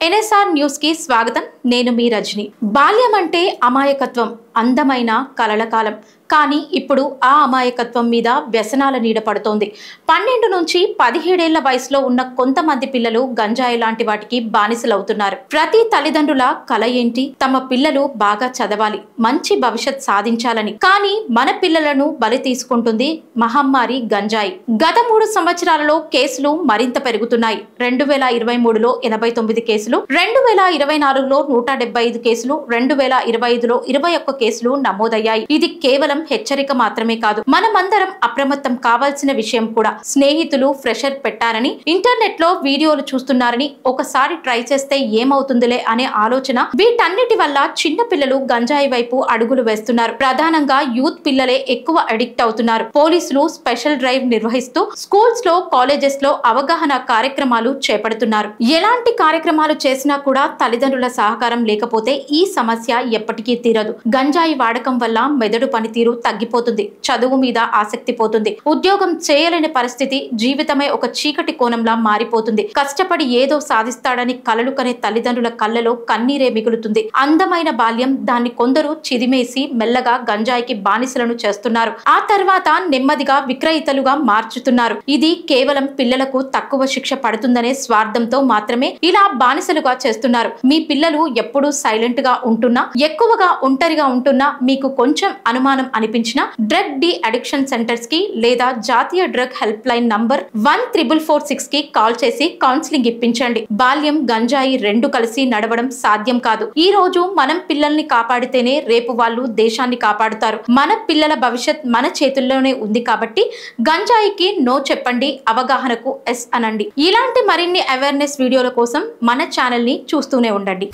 NSR news కి స్వాగతం. నేను మీ రజని. బాల్యం అంటే అమాయకత్వం, అందమైన కలల కాలం. కానీ ఇప్పుడు ఆ అమాయకత్వం మీద వ్యసనాల నీడ పడుతోంది. 12 నుంచి 17 ఏళ్ల వయసులో ఉన్న కొంతమంది పిల్లలు గంజాయి లాంటి వాటికి బానిసలవుతున్నారు. ప్రతి తల్లిదండ్రుల కల ఏంటి? తమ పిల్లలు బాగా చదవాలి, మంచి భవిష్యత్ సాధించాలని. కానీ మన పిల్లలను బలి తీసుకుంటుంది మహమ్మారి గంజాయి. గత 3 సంవత్సరాలలో కేసులు మరింత పెరుగుతున్నాయి. 2023లో 89 కేసులు, 2024లో 175 కేసులు, 2025లో 21 కేసులు నమోదయ్యాయి. ఇది కేవలం హెచ్చరిక మాత్రమే కాదు, మనమందరం అప్రమత్తం కావాల్సిన విషయం కూడా. స్నేహితులు ఫ్రెషర్ పెట్టారని, ఇంటర్నెట్ లో వీడియోలు చూస్తున్నారని, ఒకసారి ట్రై చేస్తే ఏమవుతుందిలే అనే ఆలోచన, వీటన్నిటి వల్ల చిన్న పిల్లలు గంజాయి వైపు అడుగులు వేస్తున్నారు. ప్రధానంగా యూత్ పిల్లలే ఎక్కువ అడిక్ట్ అవుతున్నారు. పోలీసులు స్పెషల్ డ్రైవ్ నిర్వహిస్తూ స్కూల్స్ లో, కాలేజెస్ లో అవగాహన కార్యక్రమాలు చేపడుతున్నారు. ఎలాంటి కార్యక్రమాలు చేసినా కూడా తల్లిదండ్రుల సహకారం లేకపోతే ఈ సమస్య ఎప్పటికీ తీరదు. గంజాయి వాడకం వల్ల మెదడు పనితీరు తగ్గిపోతుంది, చదువు మీద ఆసక్తి పోతుంది, ఉద్యోగం చేయలేని పరిస్థితి, జీవితమే ఒక చీకటి కోణంలా మారిపోతుంది. కష్టపడి ఏదో సాధిస్తాడని కలలు కనే తల్లిదండ్రుల కళ్ళలో కన్నీరే మిగులుతుంది. అందమైన బాల్యం, దాన్ని కొందరు చిదిమేసి మెల్లగా గంజాయికి బానిసలను చేస్తున్నారు. ఆ తర్వాత నెమ్మదిగా విక్రయితలుగా మార్చుతున్నారు. ఇది కేవలం పిల్లలకు తక్కువ శిక్ష పడుతుందనే స్వార్థంతో మాత్రమే ఇలా బానిసలుగా చేస్తున్నారు. మీ పిల్లలు ఎప్పుడూ సైలెంట్ గా ఉంటున్నా, ఎక్కువగా ఒంటరిగా ఉంటున్నా, మీకు కొంచెం అనుమానం అనిపించిన డ్రగ్ డి అడిక్షన్ సెంటర్స్ కి లేదా జాతీయ డ్రగ్ హెల్ప్ లైన్ నంబర్ 14446 కి కాల్ చేసి కౌన్సిలింగ్ ఇప్పించండి. బాల్యం, గంజాయి రెండు కలిసి నడవడం సాధ్యం కాదు. ఈ రోజు మనం పిల్లల్ని కాపాడితేనే రేపు వాళ్ళు దేశాన్ని కాపాడుతారు. మన పిల్లల భవిష్యత్ మన చేతుల్లోనే ఉంది కాబట్టి గంజాయికి నో చెప్పండి, అవగాహనకు ఎస్ అనండి. ఇలాంటి మరిన్ని అవేర్నెస్ వీడియోల కోసం మన ఛానల్ ని చూస్తూనే ఉండండి.